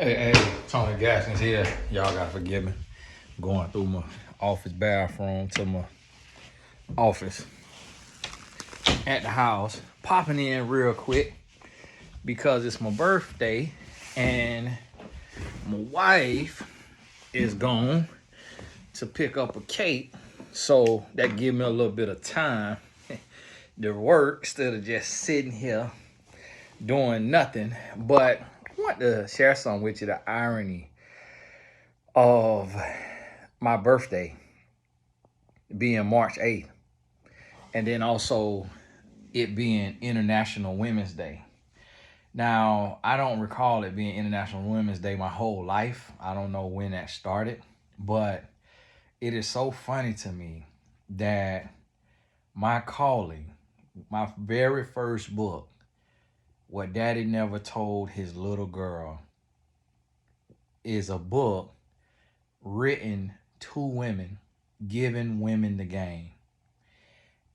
Hey, Tony Gaskins here. Y'all gotta forgive me. Going through my office bathroom to my office at the house. Popping in real quick because it's my birthday and my wife is gone to pick up a cake. So that give me a little bit of time to work instead of just sitting here doing nothing. But I want to share something with you, the irony of my birthday being March 8th, and then also it being International Women's Day. Now, I don't recall it being International Women's Day my whole life. I don't know when that started, but it is so funny to me that my calling, my very first book, What Daddy Never Told His Little Girl, is a book written to women, giving women the game.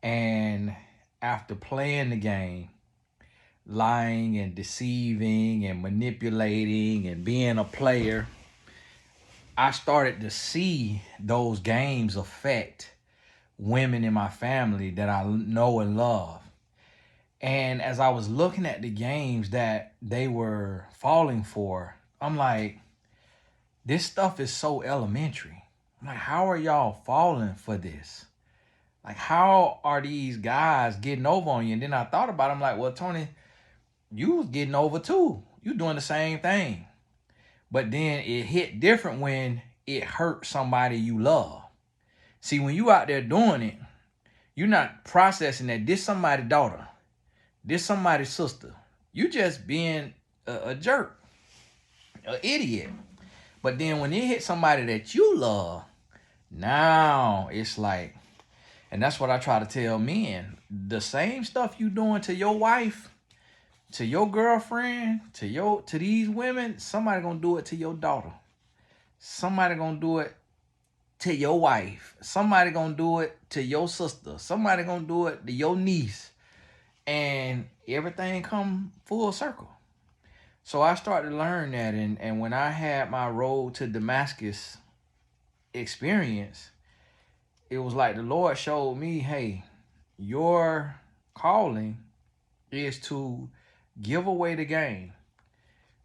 And after playing the game, lying and deceiving and manipulating and being a player, I started to see those games affect women in my family that I know and love. And as I was looking at the games that they were falling for, I'm like, this stuff is so elementary. I'm like, how are y'all falling for this? Like, how are these guys getting over on you? And then I thought about it. I'm like, well, Tony, you was getting over too. You doing the same thing. But then it hit different when it hurt somebody you love. See, when you out there doing it, you're not processing that this somebody's daughter, this somebody's sister. You just being a jerk, an idiot. But then when it hit somebody that you love, now it's like, and that's what I try to tell men. The same stuff you doing to your wife, to your girlfriend, to these women, somebody gonna do it to your daughter. Somebody gonna do it to your wife. Somebody gonna do it to your sister. Somebody gonna do it to your niece. And everything come full circle. So I started to learn that, and when I had my road to Damascus experience, it was like the Lord showed me, hey, your calling is to give away the game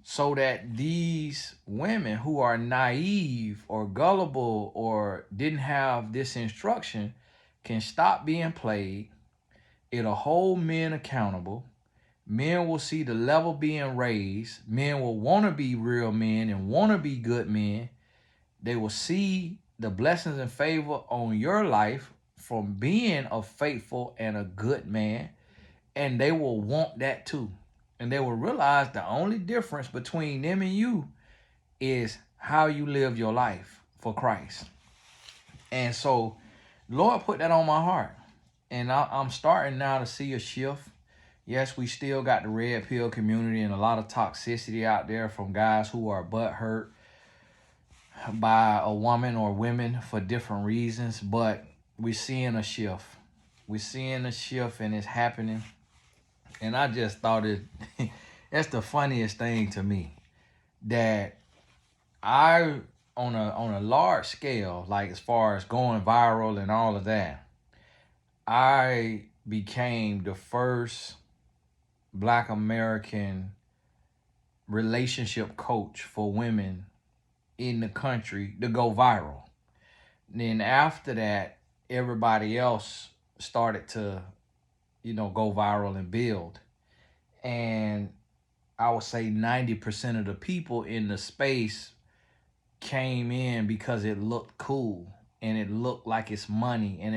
so that these women who are naive or gullible or didn't have this instruction can stop being played. It'll hold men accountable. Men will see the level being raised. Men will want to be real men and want to be good men. They will see the blessings and favor on your life from being a faithful and a good man. And they will want that too. And they will realize the only difference between them and you is how you live your life for Christ. And so, Lord put that on my heart. And I'm starting now to see a shift. Yes, we still got the red pill community and a lot of toxicity out there from guys who are butthurt by a woman or women for different reasons. But we're seeing a shift. We're seeing a shift and it's happening. And I just thought that's the funniest thing to me, that I on a large scale, like as far as going viral and all of that, I became the first Black American relationship coach for women in the country to go viral. Then after that, everybody else started to, go viral and build. And I would say 90% of the people in the space came in because it looked cool and it looked like it's money and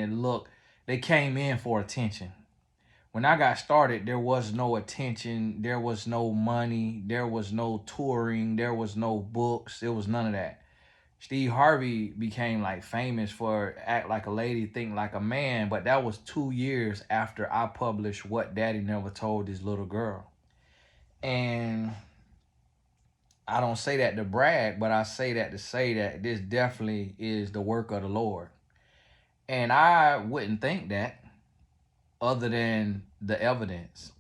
they came in for attention. When I got started, there was no attention, there was no money, there was no touring, there was no books, there was none of that. Steve Harvey became like famous for Act Like a Lady, Think Like a Man, but that was 2 years after I published What Daddy Never Told His Little Girl. And I don't say that to brag, but I say that to say that this definitely is the work of the Lord. And I wouldn't think that other than the evidence,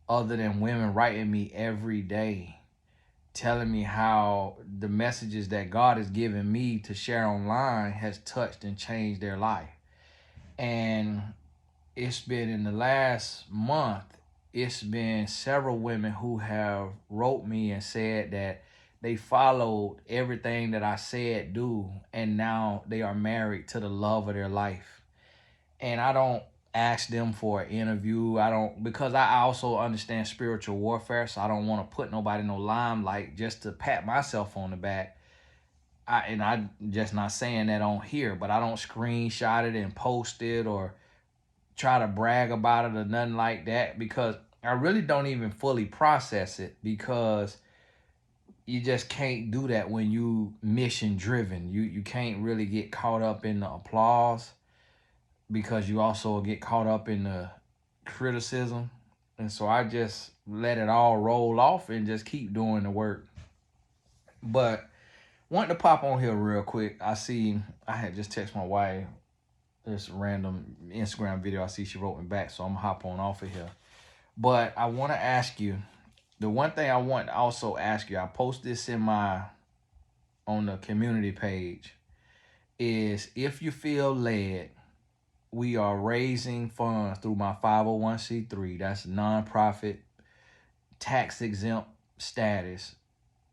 other than women writing me every day telling me how the messages that God has given me to share online has touched and changed their life. And it's been in the last month, it's been several women who have wrote me and said that they followed everything that I said do, and now they are married to the love of their life. And I don't ask them for an interview. I don't, because I also understand spiritual warfare, so I don't want to put nobody in no limelight just to pat myself on the back. I just not saying that on here, but I don't screenshot it and post it or try to brag about it or nothing like that, because I really don't even fully process it, because you just can't do that when you mission driven. You can't really get caught up in the applause, because you also get caught up in the criticism. And so I just let it all roll off and just keep doing the work. But wanted to pop on here real quick. I see I had just texted my wife this random Instagram video. I see she wrote me back, so I'm gonna hop on off of here. But I want to ask you, the one thing I want to also ask you, I post this in my on the community page, is if you feel led, we are raising funds through my 501c3. That's nonprofit, tax exempt status,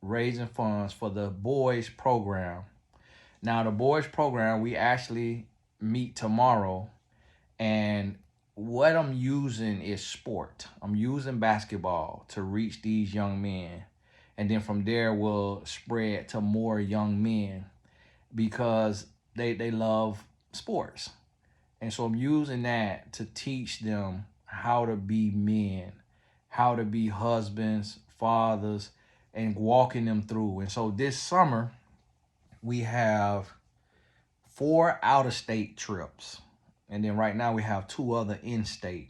raising funds for the boys program. Now, the boys program, we actually meet tomorrow, and what I'm using is sport. I'm using basketball to reach these young men. And then from there, we'll spread to more young men, because they love sports. And so I'm using that to teach them how to be men, how to be husbands, fathers, and walking them through. And so this summer, we have 4 out-of-state trips. And then right now we have 2 other in-state.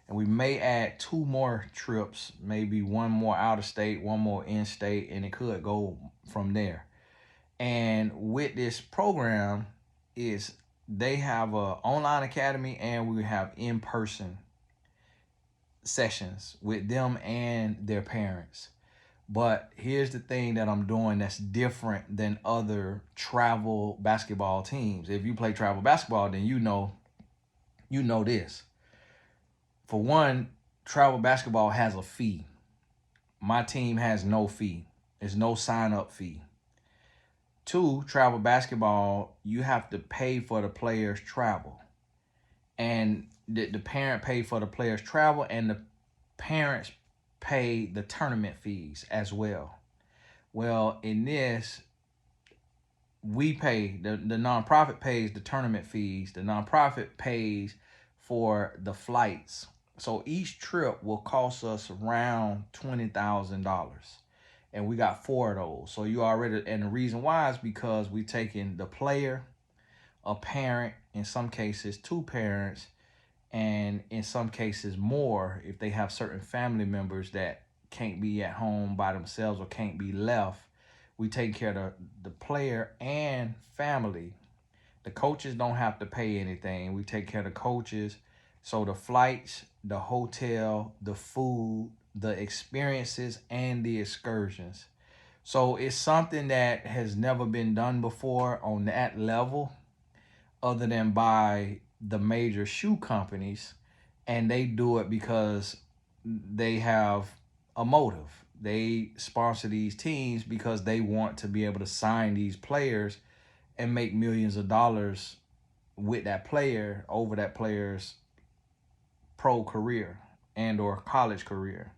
And we may add 2 more trips, maybe 1 more out-of-state, 1 more in-state, and it could go from there. And with this program, is they have a online academy, and we have in-person sessions with them and their parents. But here's the thing that I'm doing that's different than other travel basketball teams. If you play travel basketball, then you know this. For one, travel basketball has a fee. My team has no fee. There's no sign-up fee. 2, travel basketball, you have to pay for the players' travel. And the parent paid for the players' travel, and the parents pay the tournament fees as well. Well, in this, we pay, the nonprofit pays the tournament fees. The nonprofit pays for the flights. So each trip will cost us around $20,000. And we got 4 of those. So you already, and the reason why is because we taking the player, a parent, in some cases 2 parents, and in some cases more if they have certain family members that can't be at home by themselves or can't be left. We take care of the player and family. The coaches don't have to pay anything. We take care of the coaches. So the flights, the hotel, the food, the experiences, and the excursions. So it's something that has never been done before on that level, other than by the major shoe companies. And they do it because they have a motive. They sponsor these teams because they want to be able to sign these players and make millions of dollars with that player over that player's pro career and or college career.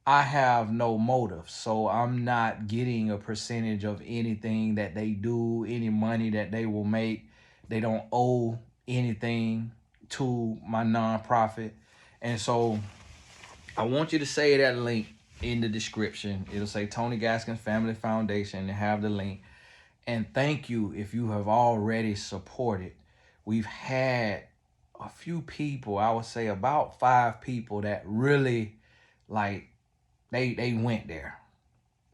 I have no motive, so I'm not getting a percentage of anything that they do, any money that they will make. They don't owe anything to my nonprofit. And so I want you to say that link in the description. It'll say Tony Gaskins Family Foundation, and have the link. And thank you if you have already supported. We've had a few people, I would say about 5 people, that really, like, they went there.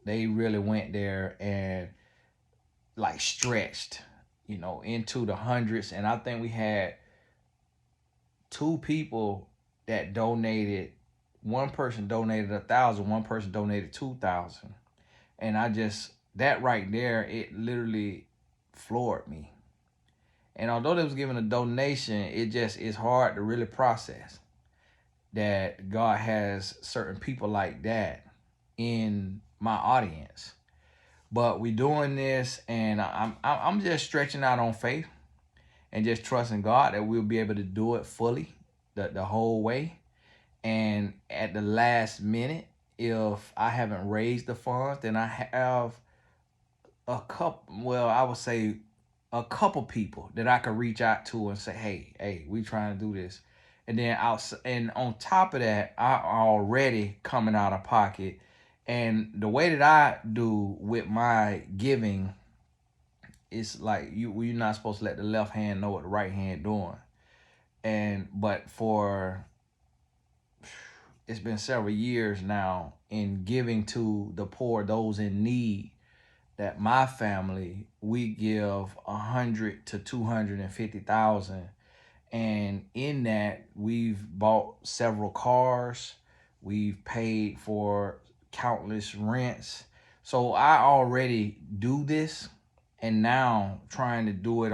They really went there and like stretched, into the hundreds. And I think we had 2 people that donated. One person donated 1,000, one person donated 2,000. And that right there, it literally floored me. And although they was giving a donation, it just is hard to really process that God has certain people like that in my audience. But we doing this, and I'm just stretching out on faith and just trusting God that we'll be able to do it fully, the whole way. And at the last minute, if I haven't raised the funds, then I have I would say a couple people that I could reach out to and say, hey, we trying to do this. And then and on top of that, I already coming out of pocket. And the way that I do with my giving, it's like you're not supposed to let the left hand know what the right hand doing. But it's been several years now in giving to the poor, those in need, that my family, we give 100 to 250,000, and in that we've bought several cars, we've paid for countless rents. So I already do this, and now going to do it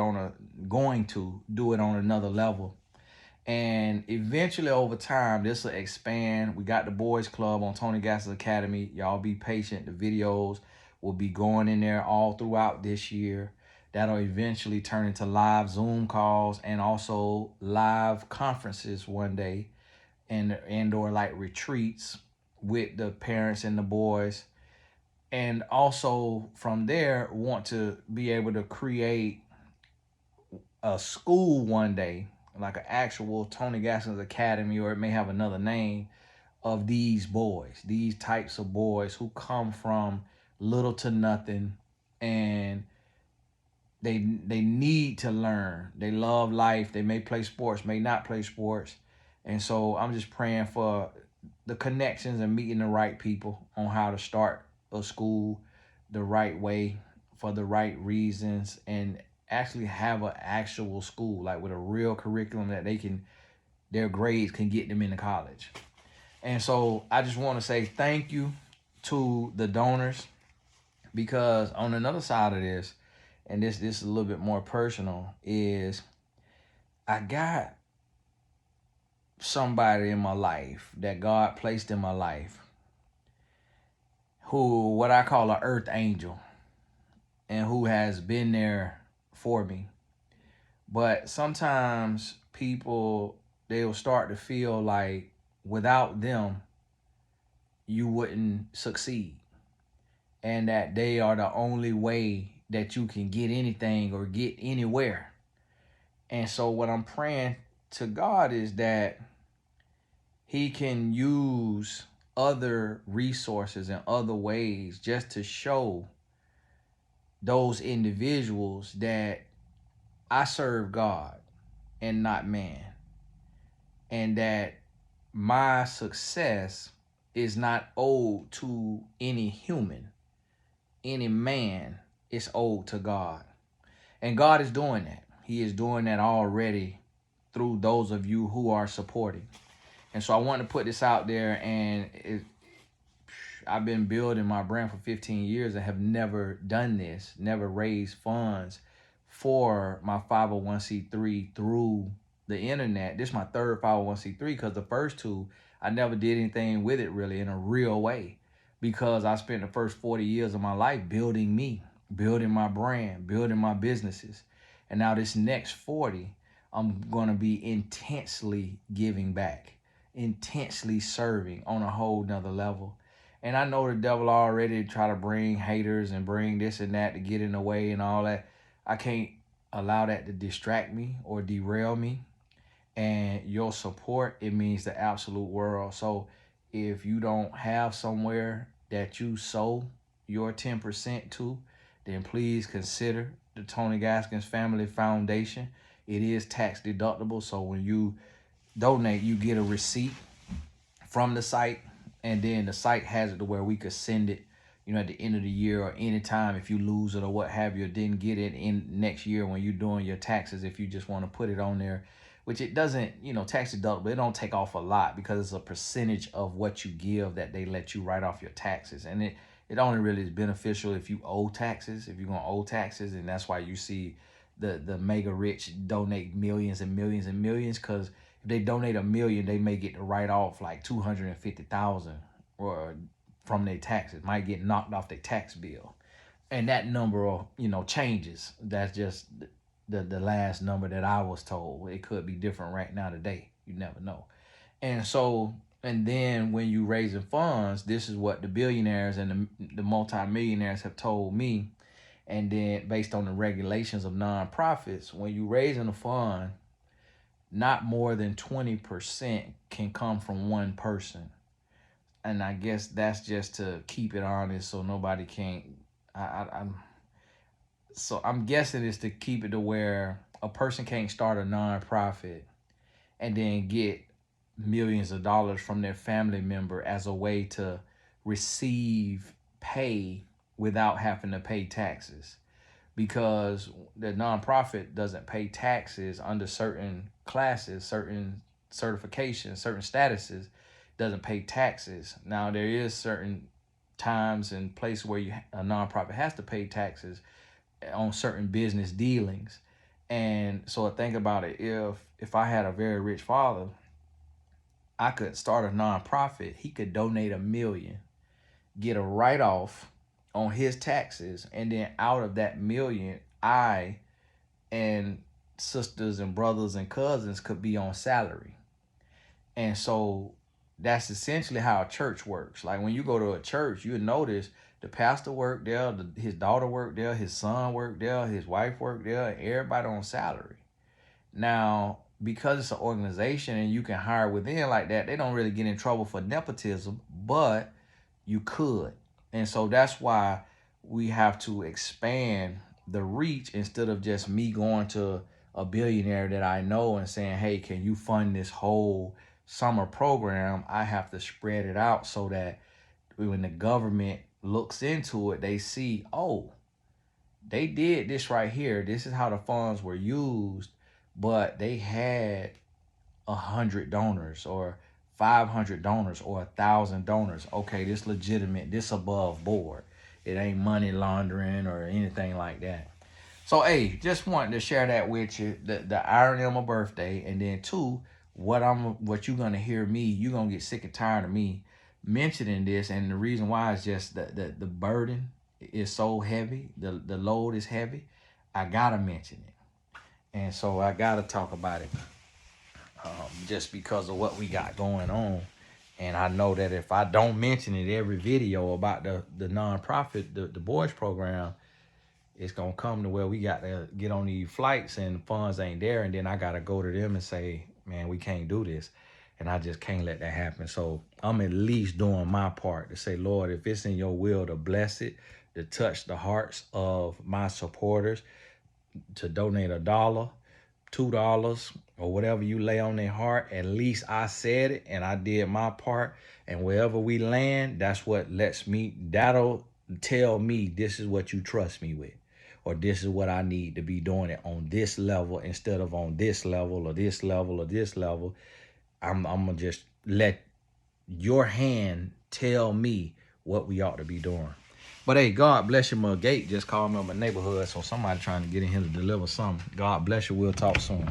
on another level. And eventually over time, this will expand. We got the boys club on Tony Gaskins Academy. Y'all be patient. The videos will be going in there all throughout this year. That'll eventually turn into live Zoom calls and also live conferences one day, and or like retreats with the parents and the boys. And also from there, want to be able to create a school one day, like an actual Tony Gaskins Academy, or it may have another name, of these types of boys who come from little to nothing, and they need to learn. They love life. They may play sports, may not play sports. And so I'm just praying for the connections and meeting the right people on how to start a school the right way for the right reasons, and actually have an actual school, like with a real curriculum that their grades can get them into college. And so I just want to say thank you to the donors, because on another side of this, and this is a little bit more personal, is I got somebody in my life that God placed in my life who, what I call an earth angel, and who has been there for me. But sometimes people, they'll start to feel like without them, you wouldn't succeed, and that they are the only way that you can get anything or get anywhere. And so what I'm praying to God is that he can use other resources and other ways just to show those individuals that I serve God and not man, and that my success is not owed to any human, any man. It's owed to God. And God is doing that. He is doing that already through those of you who are supporting. And so I want to put this out there, and I've been building my brand for 15 years and have never done this, never raised funds for my 501c3 through the internet. This is my third 501c3, because the first two, I never did anything with it really in a real way, because I spent the first 40 years of my life building me, building my brand, building my businesses. And now this next 40, I'm going to be intensely giving back, intensely serving on a whole nother level. And I know the devil already try to bring haters and bring this and that to get in the way and all that. I can't allow that to distract me or derail me. And your support, it means the absolute world. So if you don't have somewhere that you sow your 10% to, then please consider the Tony Gaskins Family Foundation. It is tax deductible. So when you donate, you get a receipt from the site, and then the site has it to where we could send it, at the end of the year, or anytime if you lose it or what have you, or didn't get it in next year when you're doing your taxes, if you just want to put it on there, which it doesn't, tax deductible, it don't take off a lot, because it's a percentage of what you give that they let you write off your taxes. And It only really is beneficial if you owe taxes, if you're gonna owe taxes, and that's why you see the mega rich donate millions and millions and millions. Because if they donate $1 million, they may get to write off like 250,000 or from their taxes, might get knocked off their tax bill, and that number, changes. That's just the last number that I was told. It could be different right now today. You never know. And so, and then when you raising funds, this is what the billionaires and the multimillionaires have told me. And then based on the regulations of nonprofits, when you raising a fund, not more than 20% can come from one person. And I guess that's just to keep it honest, so nobody can't. I'm guessing it's to keep it to where a person can't start a nonprofit and then get millions of dollars from their family member as a way to receive pay without having to pay taxes, because the nonprofit doesn't pay taxes under certain classes, certain certifications, certain statuses, doesn't pay taxes. Now there is certain times and places where a nonprofit has to pay taxes on certain business dealings. And so think about it, if I had a very rich father, I could start a nonprofit. He could donate $1 million, get a write-off on his taxes, and then out of that $1 million, I and sisters and brothers and cousins could be on salary. And so that's essentially how a church works. Like when you go to a church, you notice the pastor worked there, his daughter worked there, his son worked there, his wife worked there, and everybody on salary. Now, because it's an organization and you can hire within like that, they don't really get in trouble for nepotism, but you could. And so that's why we have to expand the reach, instead of just me going to a billionaire that I know and saying, hey, can you fund this whole summer program? I have to spread it out so that when the government looks into it, they see, oh, they did this right here. This is how the funds were used, but they had 100 donors or 500 donors or 1,000 donors. Okay, this legitimate, this above board. It ain't money laundering or anything like that. So, hey, just wanted to share that with you, the irony of my birthday. And then two, what you're gonna hear me, you're gonna get sick and tired of me mentioning this. And the reason why is just the burden is so heavy, the load is heavy. I gotta mention it. And so I gotta talk about it, just because of what we got going on. And I know that if I don't mention it every video about the nonprofit, the boys program, it's gonna come to where we got to get on these flights and funds ain't there, and then I gotta go to them and say, man, we can't do this. And I just can't let that happen. So I'm at least doing my part to say, Lord, if it's in your will to bless it, to touch the hearts of my supporters, to donate $1, $2, or whatever you lay on their heart, at least I said it and I did my part. And wherever we land, that'll tell me this is what you trust me with, or this is what I need to be doing it on this level instead of on this level or this level or this level. I'm gonna just let your hand tell me what we ought to be doing. But hey, God bless you. My gate just called me up my neighborhood, so somebody trying to get in here to deliver something. God bless you. We'll talk soon.